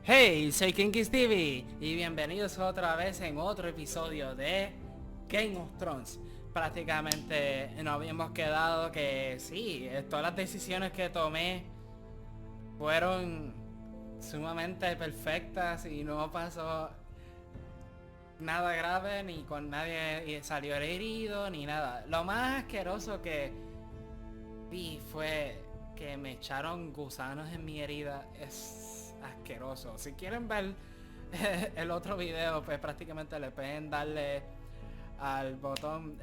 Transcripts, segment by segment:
Hey, soy Kinky Stevie y bienvenidos otra vez en otro episodio de Game of Thrones. Prácticamente nos habíamos quedado que sí, todas las decisiones que tomé fueron sumamente perfectas y no pasó nada grave, ni con nadie salió herido, ni nada. Lo más asqueroso que vi fue que me echaron gusanos en mi herida. Es asqueroso. Si quieren ver el otro video, pues prácticamente le pueden darle al botón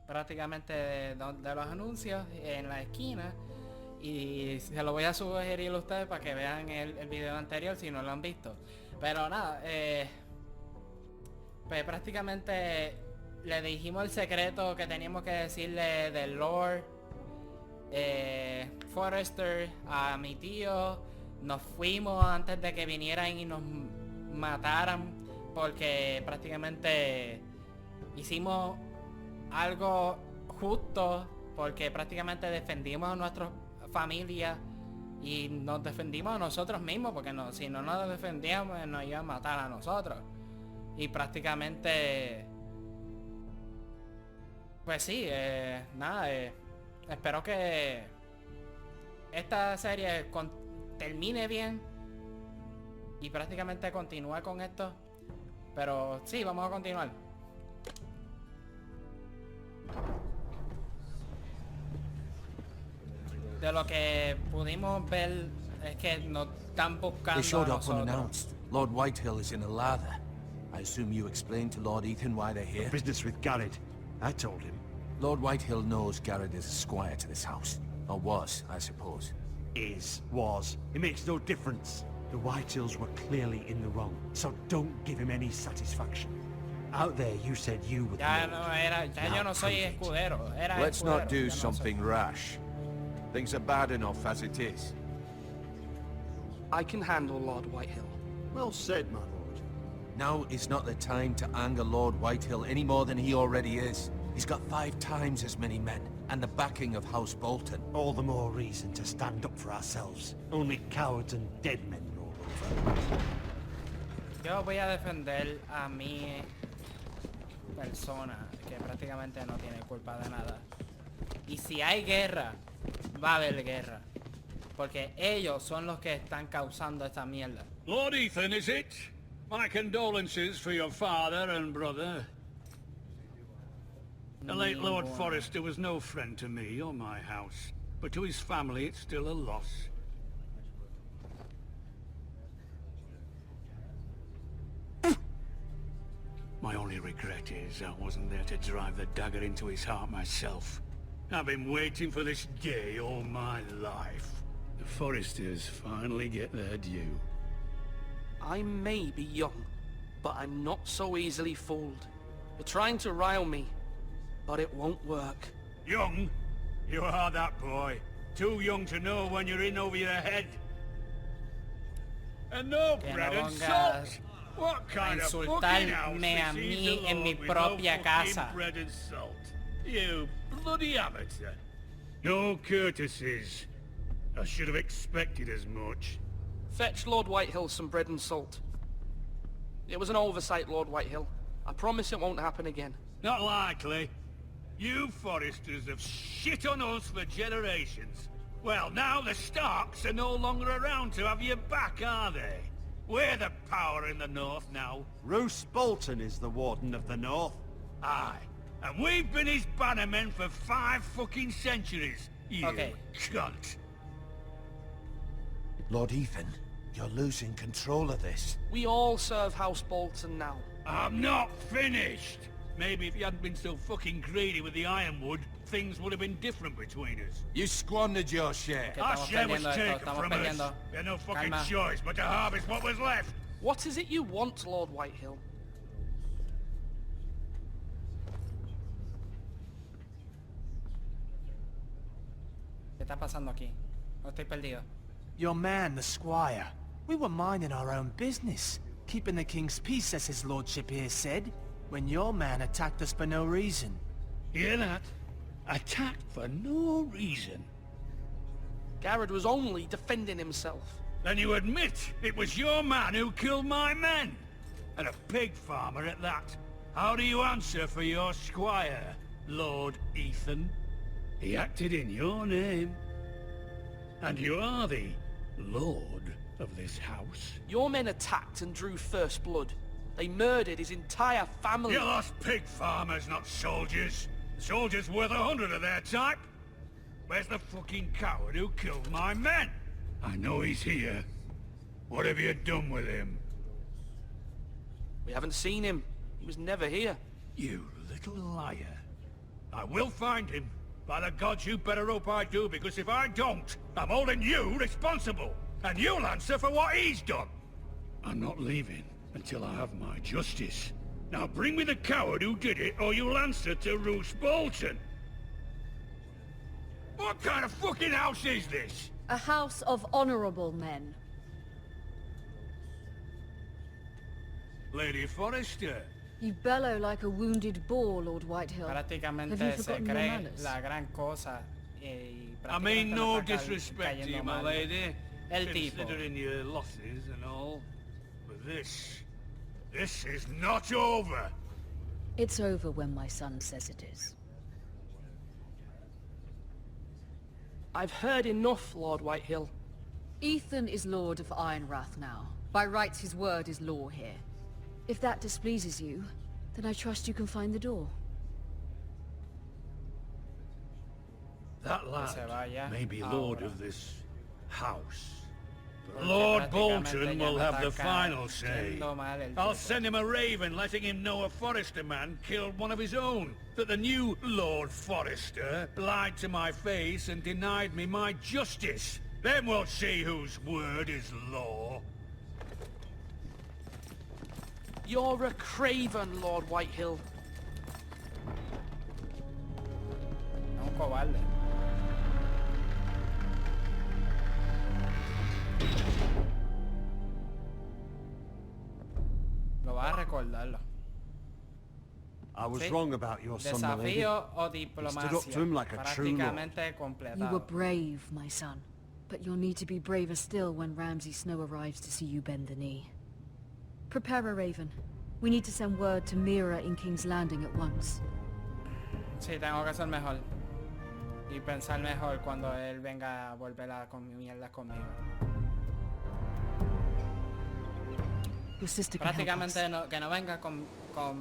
prácticamente de los anuncios en la esquina, y se lo voy a sugerir a ustedes para que vean el video anterior si no lo han visto. Pero nada, pues prácticamente le dijimos el secreto que teníamos que decirle del Lord Forrester a mi tío. Nos fuimos antes de que vinieran y nos mataran, porque prácticamente hicimos algo justo, porque prácticamente defendimos a nuestra familia y nos defendimos a nosotros mismos, porque si no nos defendíamos nos iban a matar a nosotros. Y prácticamente pues sí, nada, espero que esta serie termine bien y prácticamente continúe con esto. Pero sí, vamos a continuar. De lo que pudimos ver es que nos están buscando They showed a up nosotros. unannounced. Lord Whitehill is in a lather. I assume you explained to Lord Ethan why they're here? Business with Garrett. I told him. Lord Whitehill knows Garrett is a squire to this house. Or was, I suppose. Was. It makes no difference. The Whitehills were clearly in the wrong, so don't give him any satisfaction. Out there you said you were the Ya Lord. no era, ya Now yo no soy prove it. escudero, era Let's escudero, not do ya no soy. something rash. Things are bad enough as it is. I can handle Lord Whitehill. Well said, my lord. Now is not the time to anger Lord Whitehill any more than he already is. He's got 5 times as many men, and the backing of House Bolton. All the more reason to stand up for ourselves. Only cowards and dead men roll over. Yo voy a defender a mi persona, que prácticamente no tiene culpa de nada. Y si hay guerra, va a haber guerra, porque ellos son los que están causando esta mierda. Lord Ethan, is it? My condolences for your father and brother. The late Lord Forrester was no friend to me or my house, but to his family it's still a loss. My only regret is I wasn't there to drive the dagger into his heart myself. I've been waiting for this day all my life. The Forresters finally get their due. I may be young, but I'm not so easily fooled. You're trying to rile me, but it won't work. Young? You are that boy. Too young to know when you're in over your head. And no Que bread no and vengas salt. What kind of insultarme fucking house a receives mí a en mi lord with propia no casa? fucking bread and salt? You bloody amateur. No courtesies. I should have expected as much. Fetch Lord Whitehill some bread and salt. It was an oversight, Lord Whitehill. I promise it won't happen again. Not likely. You Forresters have shit on us for generations. Well, now the Starks are no longer around to have your back, are they? We're the power in the north now. Roose Bolton is the Warden of the North. Aye. And we've been his bannermen for 5 fucking centuries. You Okay. cunt. Lord Ethan, you're losing control of this. We all serve House Bolton now. I'm not finished. Maybe if you hadn't been so fucking greedy with the ironwood, things would have been different between us. You squandered your share. Que Our estamos share was perdiendo esto, taken estamos from us. perdiendo. We had no fucking Calma. choice but to harvest what was left. What is it you want, Lord Whitehill? ¿Qué está pasando aquí? No, estoy perdido. Your man, the squire. We were minding our own business, keeping the king's peace, as his lordship here said, when your man attacked us for no reason. Hear that? Attacked for no reason. Garrett was only defending himself. Then you admit it was your man who killed my men? And a pig farmer at that. How do you answer for your squire, Lord Ethan? He acted in your name. And you are the lord of this house. Your men attacked and drew first blood. They murdered his entire family. You lost pig farmers, not soldiers. Soldiers worth 100 of their type. Where's the fucking coward who killed my men? I know he's here. What have you done with him? We haven't seen him. He was never here. You little liar. I will find him. By the gods, you better hope I do, because if I don't, I'm holding you responsible. And you'll answer for what he's done. I'm not leaving until I have my justice. Now bring me the coward who did it, or you'll answer to Roose Bolton. What kind of fucking house is this? A house of honorable men. Lady Forrester. You bellow like a wounded boar, Lord Whitehill. Have you Prácticamente se forgotten your cree manners? la gran cosa y I mean, prácticamente no nos está disrespect to you, cayendo my mal. lady. El tipo. Considering your losses and all. But this is not over. It's over when my son says it is. I've heard enough, Lord Whitehill. Ethan is Lord of Ironrath now. By rights, his word is law here. If that displeases you, then I trust you can find the door. That lad se vaya may be lord ahora. of this house. But Porque Lord prácticamente Bolton ya will me have the está final say. cayendo mal el I'll tipo. send him a raven letting him know a Forrester man killed one of his own. That the new Lord Forrester lied to my face and denied me my justice. Then we'll see whose word is law. You're a craven, Lord Whitehill. Es un cobarde. Lo vas a recordarlo. I was Sí. wrong about your son, my lady. Desafío o He stood diplomacia. up to him like a true lord. Prácticamente You were completado. brave, my son. But you'll need to be braver still when Ramsay Snow arrives to see you bend the knee. Prepare a raven. We need to send word to Mira in King's Landing at once. Sí, tengo que ser mejor. Y pensar mejor cuando él venga a volver a mierda conmigo. Your sister can help us. Prácticamente no, que no venga con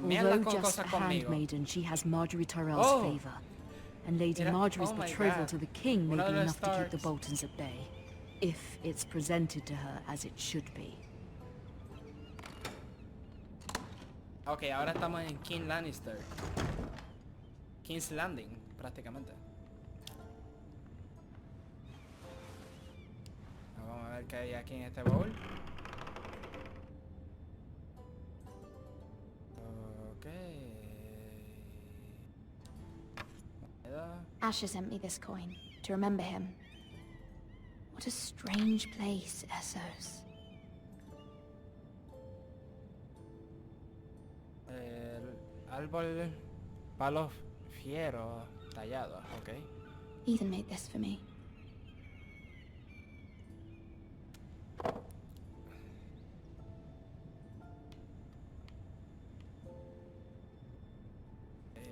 mierda Although con just cosas a conmigo. handmaiden, she has Marjorie Tyrell's Oh. favor. And Lady Mira- Marjorie's oh my betrothal God. to the king may Uno be de los enough to keep the Starks. Boltons at bay. If it's presented to her as it should be. Ok, ahora estamos en King Lannister. King's Landing, prácticamente. Vamos a ver qué hay aquí en este baúl. Ok. Moneda. Asher sent me this coin to remember him. What a strange place, Essos. El árbol palo fiero tallado, ok. Ethan made this for me.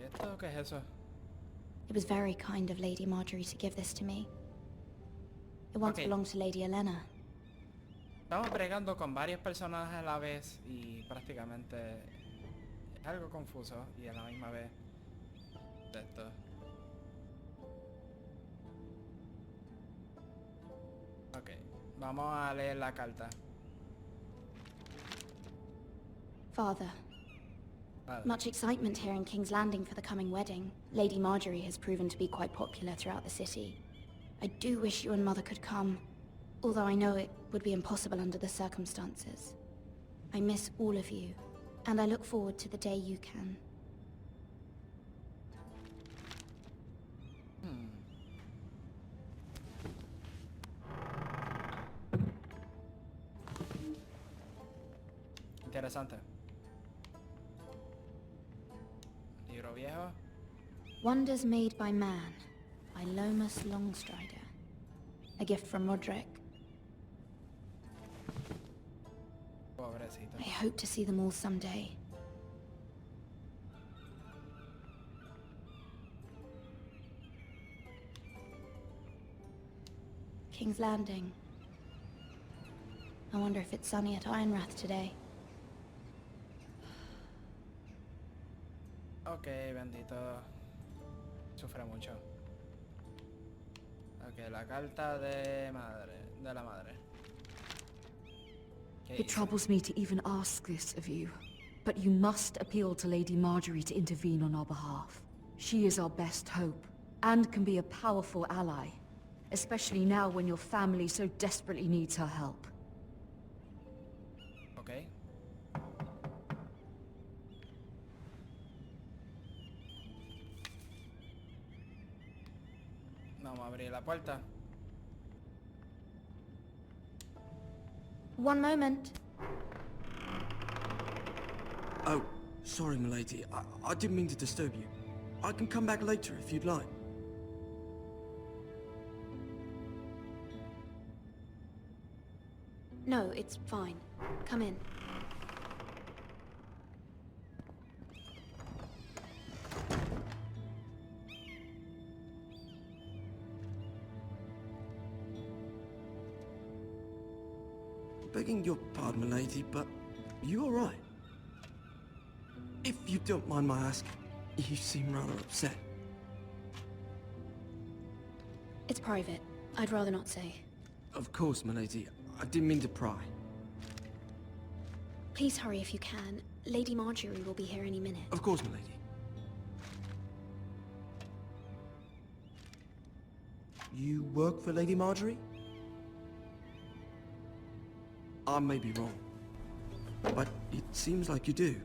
¿Esto qué es eso? It was very kind of Lady Marjorie to give this to me. It once Okay. belonged to Lady Elena. Estamos bregando con varios personajes a la vez y prácticamente es algo confuso y a la misma vez de esto. Ok, vamos a leer la carta. Father, Vale. much excitement here in King's Landing for the coming wedding. Lady Marjorie has proven to be quite popular throughout the city. I do wish you and Mother could come, although I know it would be impossible under the circumstances. I miss all of you, and I look forward to the day you can. Interesante. Libro viejo. Wonders Made by Man, by Lomas Longstrider. A gift from Roderick. Pobrecito. I hope to see them all someday. King's Landing. I wonder if it's sunny at Ironrath today. Ok, bendito. Sufre mucho. Ok, la carta de la madre. ¿Qué It dice? troubles me to even ask this of you, but you must appeal to Lady Marjorie to intervene on our behalf. She is our best hope, and can be a powerful ally, especially now when your family so desperately needs her help. Ok. Vamos a abrir la puerta. One moment. Oh, sorry, milady. I didn't mean to disturb you. I can come back later if you'd like. No, it's fine. Come in. Begging your pardon, milady, but you all right? If you don't mind my asking, you seem rather upset. It's private. I'd rather not say. Of course, milady. I didn't mean to pry. Please hurry if you can. Lady Marjorie will be here any minute. Of course, milady. You work for Lady Marjorie? I may be wrong, but it seems like you do.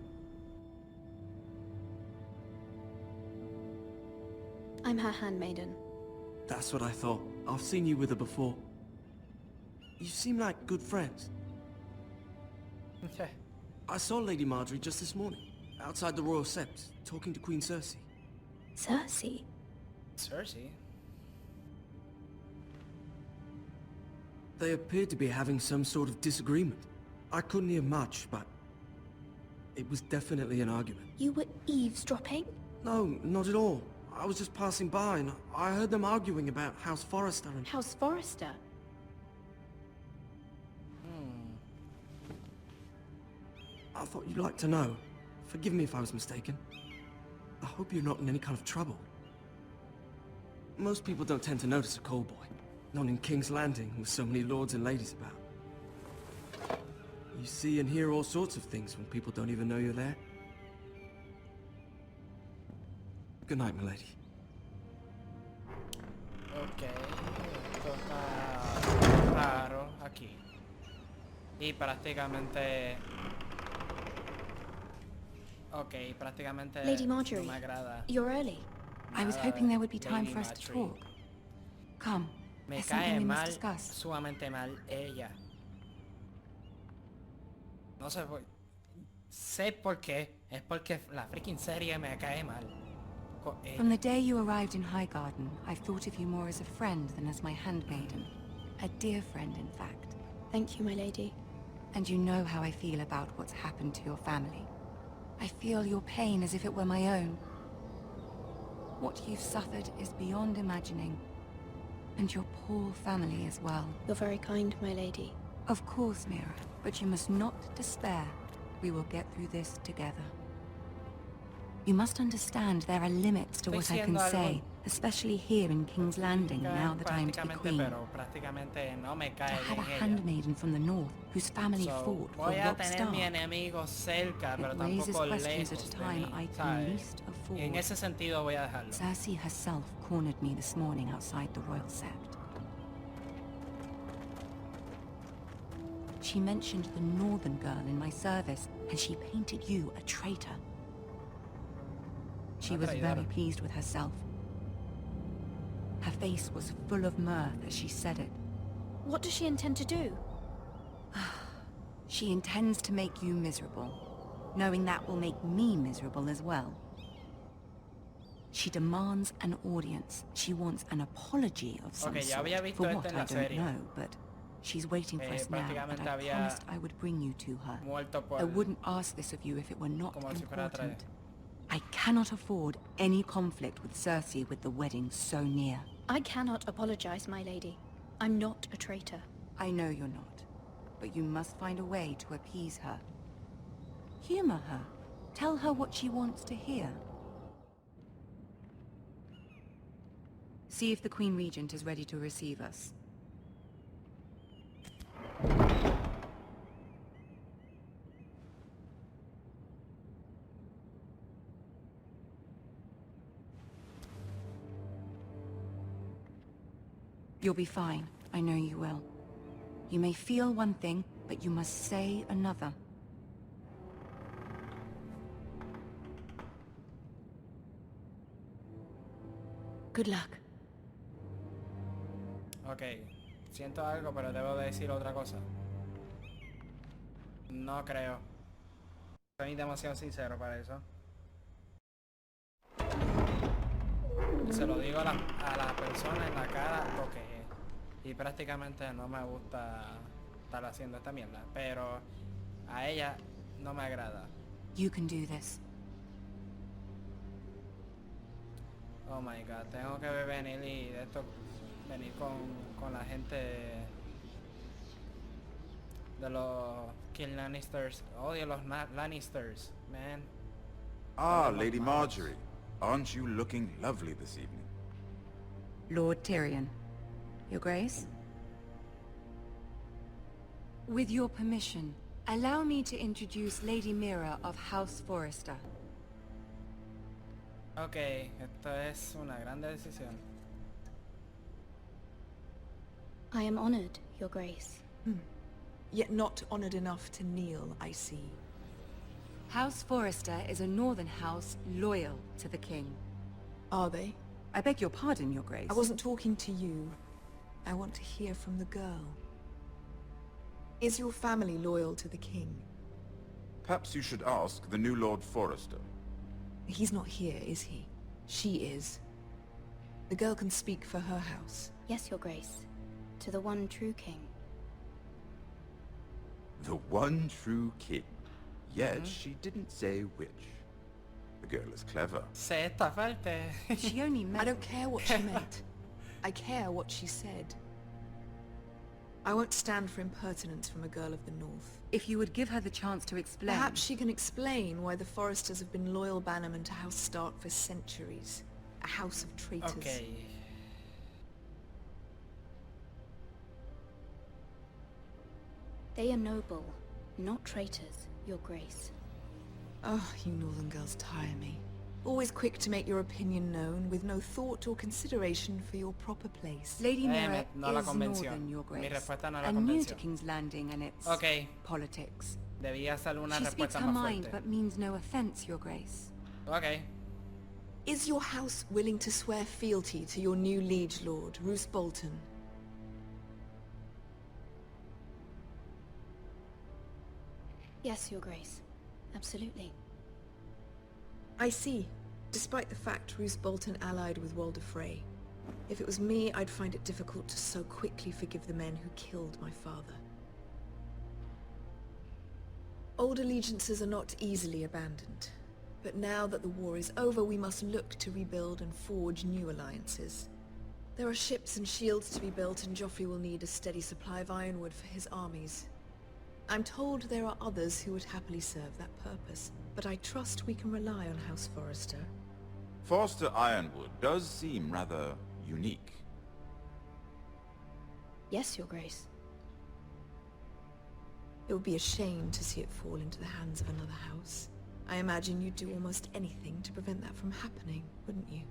I'm her handmaiden. That's what I thought. I've seen you with her before. You seem like good friends. I saw Lady Marjorie just this morning, outside the Royal Sept, talking to Queen Cersei. Cersei? Cersei? They appeared to be having some sort of disagreement. I couldn't hear much, but it was definitely an argument. You were eavesdropping? No, not at all. I was just passing by and I heard them arguing about House Forrester and... House Forrester? I thought you'd like to know. Forgive me if I was mistaken. I hope you're not in any kind of trouble. Most people don't tend to notice a call boy. Not in King's Landing, with so many lords and ladies about. You see and hear all sorts of things when people don't even know you're there. Good night, milady. Ok, esto está raro aquí. Y prácticamente... Ok, prácticamente Lady Marjorie, no me agrada. you're early. I was hoping there would be time for us to talk. Come, Me there's cae something we mal, must discuss. sumamente mal ella. No sé por... Sé por qué. Es porque la freaking serie me cae mal. From the day you arrived in Highgarden, I've thought of you more as a friend than as my handmaiden. A dear friend, in fact. Thank you, my lady. And you know how I feel about what's happened to your family. I feel your pain as if it were my own. What you've suffered is beyond imagining. And your poor family as well. You're very kind, my lady. Of course, Mira, but you must not despair. We will get through this together. You must understand there are limits to what I can say, especially here in King's Landing, now that I am to be queen. To have a handmaiden from the north, whose family fought for Robb Stark. It raises questions at a time I can least afford. En ese sentido voy a dejarlo. Cersei herself cornered me this morning outside the Royal Sept. She mentioned the northern girl in my service, and she painted you a traitor. She was very pleased with herself. Her face was full of mirth as she said it. What does she intend to do? She intends to make you miserable, knowing that will make me miserable as well. She demands an audience. She wants an apology of some sort, for what I don't know, but She's waiting for us now, and prácticamente I había promised I would bring you to her. muerto por I wouldn't ask this of you if it were not como si fuera atrás. important. I cannot afford any conflict with Cersei with the wedding so near. I cannot apologize, my lady. I'm not a traitor. I know you're not, but you must find a way to appease her. Humor her. Tell her what she wants to hear. See if the Queen Regent is ready to receive us. You'll be fine. I know you will. You may feel one thing, but you must say another. Good luck. Ok, siento algo, pero debo decir otra cosa. No creo. Soy demasiado sincero para eso. Se lo digo a la persona en la cara porque... Y prácticamente no me gusta estar haciendo esta mierda. Pero a ella no me agrada. You can do this. Oh my god, tengo que venir y de esto... Venir con la gente... De los King Lannisters. Odio los Lannisters, man. Ah, Lady Marjorie. Aren't you looking lovely this evening? Lord Tyrion. Your Grace? With your permission, allow me to introduce Lady Mira of House Forrester. Ok, esto es una grande decisión. I am honored, Your Grace. Yet not honored enough to kneel, I see. House Forrester is a northern house loyal to the king. Are they? I beg your pardon, Your Grace. I wasn't talking to you. I want to hear from the girl. Is your family loyal to the king? Perhaps you should ask the new Lord Forrester. He's not here, is he? She is. The girl can speak for her house. Yes, Your Grace. To the one true king. The one true king. Yet she didn't say which. The girl is clever. Se esta fuerte. She only meant... I don't care what she meant. I care what she said. I won't stand for impertinence from a girl of the North. If you would give her the chance to explain... Perhaps she can explain why the Forresters have been loyal bannermen to House Stark for centuries. A house of traitors. Okay. They are noble, not traitors, Your Grace. Oh, you northern girls tire me. Always quick to make your opinion known, with no thought or consideration for your proper place. Lady Mira no la is convenció. northern, Your Mi Grace, respuesta no la and new to convenció. King's Landing and its politics. Debía ser una She speaks respuesta her más mind, fuerte. but means no offense, Your Grace. Okay. Is your house willing to swear fealty to your new liege lord, Roose Bolton? Yes, Your Grace. Absolutely. I see. Despite the fact Roose Bolton allied with Walder Frey. If it was me, I'd find it difficult to so quickly forgive the men who killed my father. Old allegiances are not easily abandoned. But now that the war is over, we must look to rebuild and forge new alliances. There are ships and shields to be built, and Joffrey will need a steady supply of ironwood for his armies. I'm told there are others who would happily serve that purpose, but I trust we can rely on House Forrester. Forster Ironwood does seem rather unique. Yes, Your Grace. It would be a shame to see it fall into the hands of another house. I imagine you'd do almost anything to prevent that from happening, wouldn't you?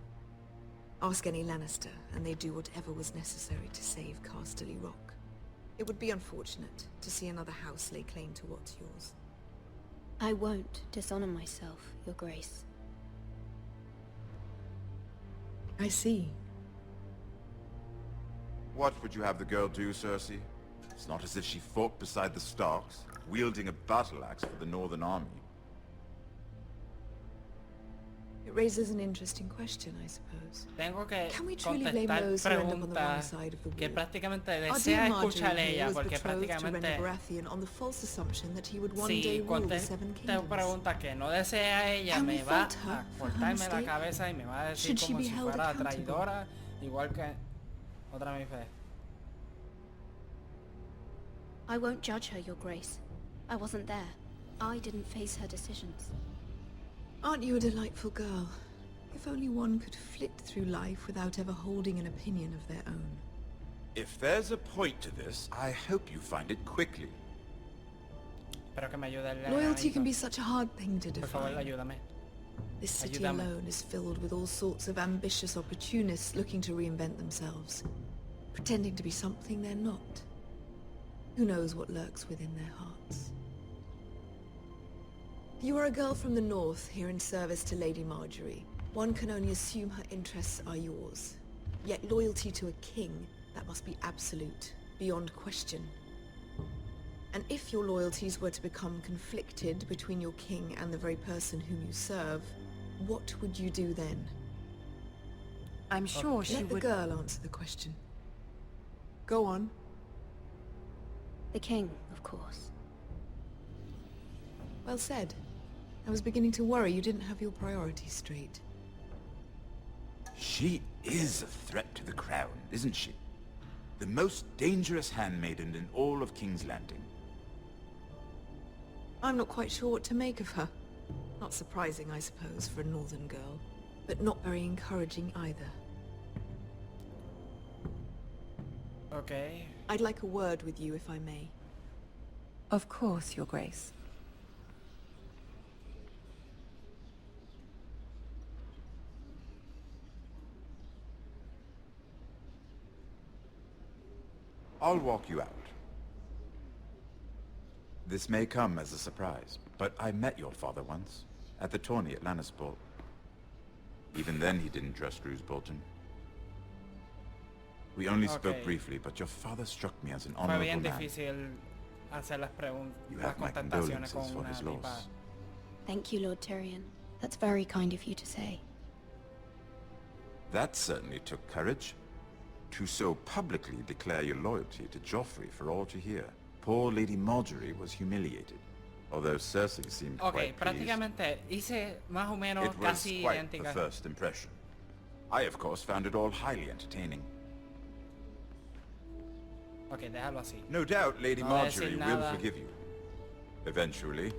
Ask any Lannister, and they'd do whatever was necessary to save Casterly Rock. It would be unfortunate to see another house lay claim to what's yours. I won't dishonor myself, Your Grace. I see. What would you have the girl do, Cersei? It's not as if she fought beside the Starks, wielding a battle axe for the Northern Army. It raises an interesting question, I suppose. Tengo que Can we truly blame contestar those who end up on the wrong preguntas side of the que war? prácticamente Our desea dear Marjorie escuchar here ella, was porque betrothed to prácticamente Baratheon on the false assumption that he would one day si rule the Seven contesto Kingdoms. preguntas que no desea ella, Can me we va fault her a for her cortarme la mistake? cabeza y me va a decir Should she como be si held fuera accountable? traidora, igual que otra mi fe. I won't judge her, Your Grace. I wasn't there. I didn't face her decisions. Aren't you a delightful girl? If only one could flit through life without ever holding an opinion of their own. If there's a point to this, I hope you find it quickly. Espero que me ayude el Loyalty can enemigo. be such a hard thing to Por favor, define. ayúdame. This city Ayúdame. alone is filled with all sorts of ambitious opportunists looking to reinvent themselves, pretending to be something they're not. Who knows what lurks within their hearts? You are a girl from the north, here in service to Lady Marjorie. One can only assume her interests are yours. Yet loyalty to a king, that must be absolute, beyond question. And if your loyalties were to become conflicted between your king and the very person whom you serve, what would you do then? I'm sure she Let the would... girl answer the question. Go on. The king, of course. Well said. I was beginning to worry you didn't have your priorities straight. She is a threat to the crown, isn't she? The most dangerous handmaiden in all of King's Landing. I'm not quite sure what to make of her. Not surprising, I suppose, for a northern girl, but not very encouraging either. Okay. I'd like a word with you, if I may. Of course, Your Grace. I'll walk you out. This may come as a surprise, but I met your father once, at the tourney at Lannisport. Even then he didn't trust Roose Bolton. We only spoke briefly, but your father struck me as an Fue honorable bien man. difícil hacer las You las have my contestaciones condolences con for una his tipa. loss. Thank you, Lord Tyrion. That's very kind of you to say. That certainly took courage. To so publicly declare your loyalty to Joffrey for all to hear. Poor Lady Marjorie was humiliated, although Cersei seemed Ok, quite pleased. prácticamente hice más o menos It was casi quite the idéntica. first impression. I, of course, found it all highly entertaining. Ok, déjalo así. No doubt Lady No voy a Marjorie decir will nada. forgive you. Eventually.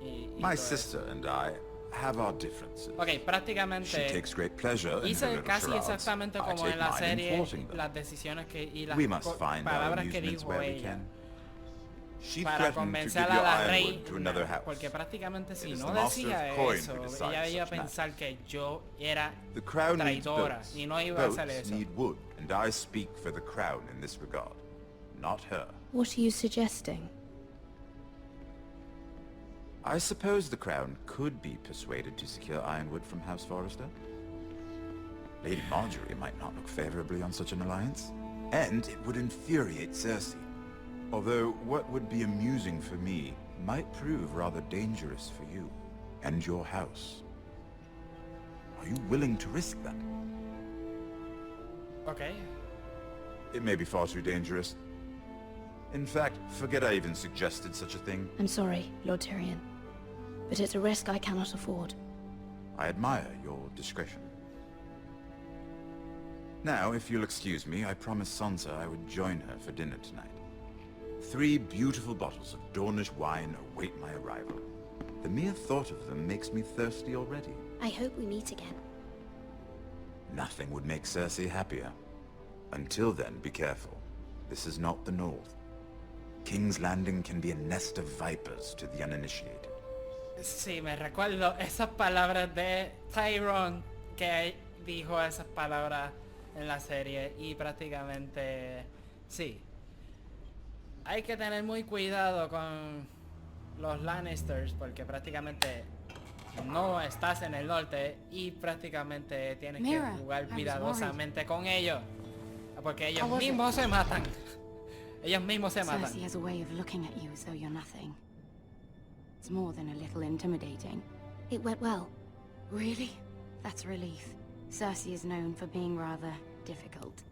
Y My todo eso. sister and I have our differences. Ok, She prácticamente takes great pleasure in her hice little casi charades. exactamente I como take en la mine in serie, thwarting them. las decisiones que y las We must find our palabras que amusements dijo where we ella can. She para threatened to convencer give a your la ironwood rey, to another house. porque prácticamente si It is no the master decía of coin eso, who decides ella iba a such pensar que yo era The crown needs traidora boats. y no iba a hacer Boats eso. need wood, and I speak for the crown in this regard, not her. What are you suggesting? I suppose the crown could be persuaded to secure ironwood from House Forrester. Lady Marjorie might not look favorably on such an alliance, and it would infuriate Cersei. Although what would be amusing for me might prove rather dangerous for you and your house. Are you willing to risk that? Ok. It may be far too dangerous. In fact, forget I even suggested such a thing. I'm sorry, Lord Tyrion, but it's a risk I cannot afford. I admire your discretion. Now, if you'll excuse me, I promised Sansa I would join her for dinner tonight. 3 beautiful bottles of Dornish wine await my arrival. The mere thought of them makes me thirsty already. I hope we meet again. Nothing would make Cersei happier. Until then, be careful. This is not the North. King's Landing can be a nest of vipers to the uninitiated. Sí, me recuerdo esas palabras de Tyrone que dijo esas palabras en la serie y prácticamente sí. Hay que tener muy cuidado con los Lannisters porque prácticamente no estás en el norte y prácticamente tienes que jugar cuidadosamente con ellos porque ellos mismos se matan. Ellos mismos se matan. Cersei has a way of looking at you as though you're nothing. It's more than a little intimidating. It went well. Really? That's a relief. Cersei is known for being rather difficult.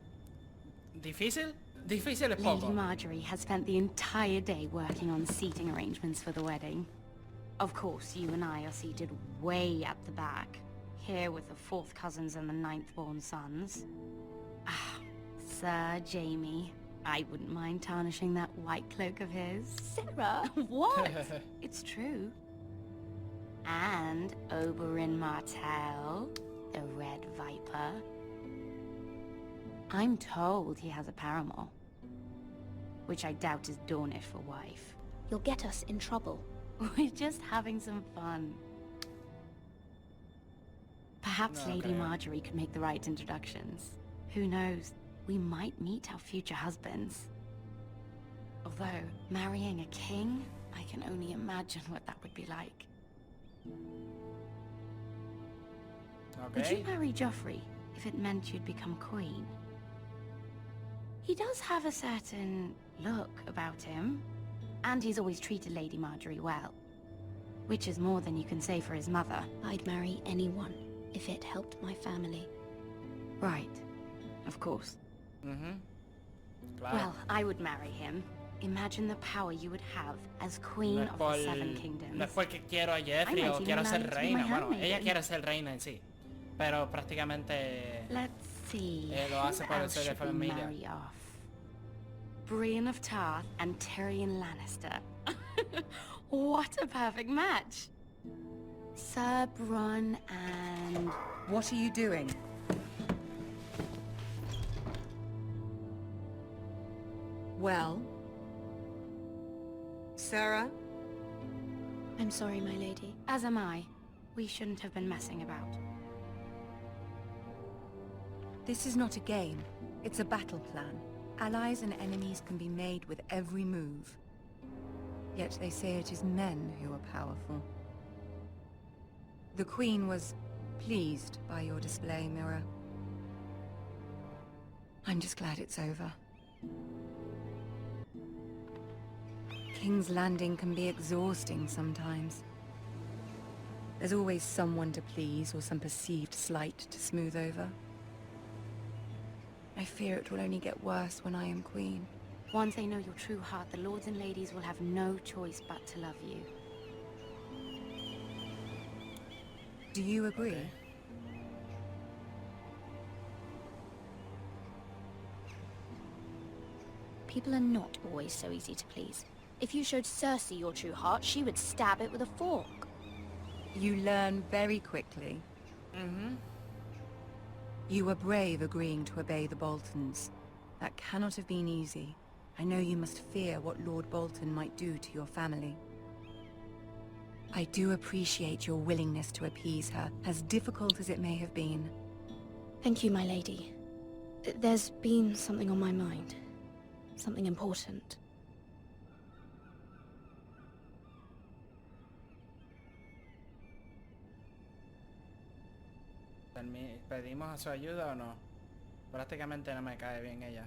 ¿Difícil? Difícil es Lady poco. Marjorie has spent the entire day working on seating arrangements for the wedding. Of course, you and I are seated way at the back, here with the 4th cousins and the 9th-born sons. Ah, Sir Jaime. I wouldn't mind tarnishing that white cloak of his. Sarah, what? It's true. And Oberyn Martell, the Red Viper. I'm told he has a paramour, which I doubt is Dornish for wife. You'll get us in trouble. We're just having some fun. Perhaps Lady Marjorie could make the right introductions. Who knows? We might meet our future husbands. Although, marrying a king, I can only imagine what that would be like. Would you marry Joffrey if it meant you'd become queen? He does have a certain look about him, and he's always treated Lady Marjorie well, which is more than you can say for his mother. I'd marry anyone if it helped my family. Right, of course. Claro. Well, I would marry him. Imagine the power you would have as queen of the Seven Kingdoms. No es porque quiero a Jeffrey o quiero ser reina. Bueno, ella quiere ser reina en sí. Pero prácticamente Let's see. lo hace por el ser de familia. Marry off? Brienne of Tarth and Tyrion Lannister. What a perfect match. Sir Bronn and... What are you doing? Well? Sarah? I'm sorry, my lady. As am I. We shouldn't have been messing about. This is not a game. It's a battle plan. Allies and enemies can be made with every move. Yet they say it is men who are powerful. The Queen was pleased by your display, Mirror. I'm just glad it's over. King's Landing can be exhausting sometimes. There's always someone to please or some perceived slight to smooth over. I fear it will only get worse when I am queen. Once they know your true heart, the lords and ladies will have no choice but to love you. Do you agree? Okay. People are not always so easy to please. If you showed Cersei your true heart, she would stab it with a fork. You learn very quickly. You were brave agreeing to obey the Boltons. That cannot have been easy. I know you must fear what Lord Bolton might do to your family. I do appreciate your willingness to appease her, as difficult as it may have been. Thank you, my lady. There's been something on my mind. Something important. ¿Pedimos su ayuda o no? Prácticamente no me cae bien ella.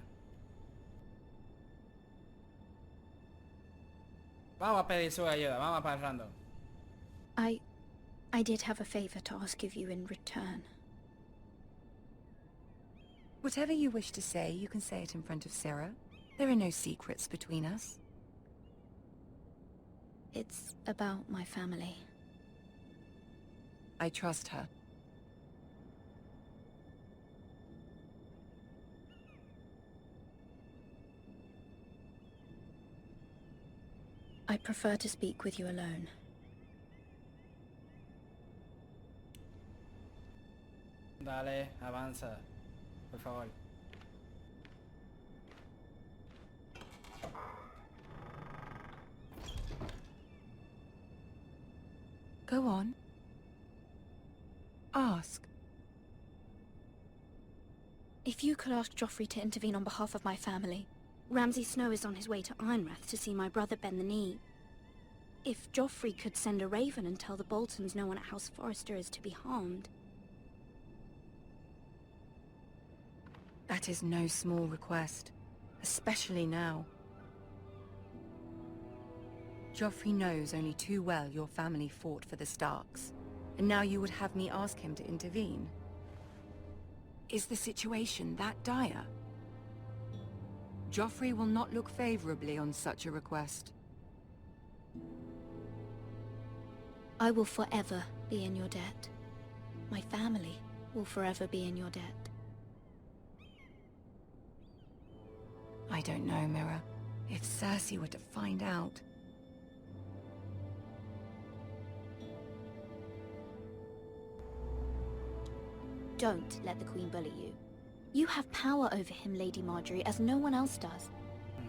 Vamos a pedir su ayuda, vamos para el random. I did have a favor to ask of you in return. Whatever you wish to say, you can say it in front of Sarah. There are no secrets between us. It's about my family. I trust her. I prefer to speak with you alone. Dale, avanza, por favor. Go on. Ask. If you could ask Joffrey to intervene on behalf of my family. Ramsay Snow is on his way to Ironrath to see my brother bend the knee. If Joffrey could send a raven and tell the Boltons no one at House Forrester is to be harmed. That is no small request, especially now. Joffrey knows only too well your family fought for the Starks, And now you would have me ask him to intervene? Is the situation that dire? Joffrey will not look favorably on such a request. I will forever be in your debt. My family will forever be in your debt. I don't know, Mira. If Cersei were to find out... Don't let the Queen bully you. You have power over him, Lady Marjorie, as no one else does.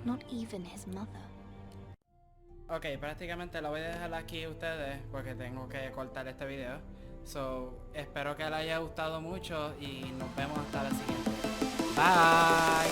Not even his mother. Ok, prácticamente lo voy a dejar aquí a ustedes porque tengo que cortar este video. So, espero que les haya gustado mucho y nos vemos hasta la siguiente. Bye.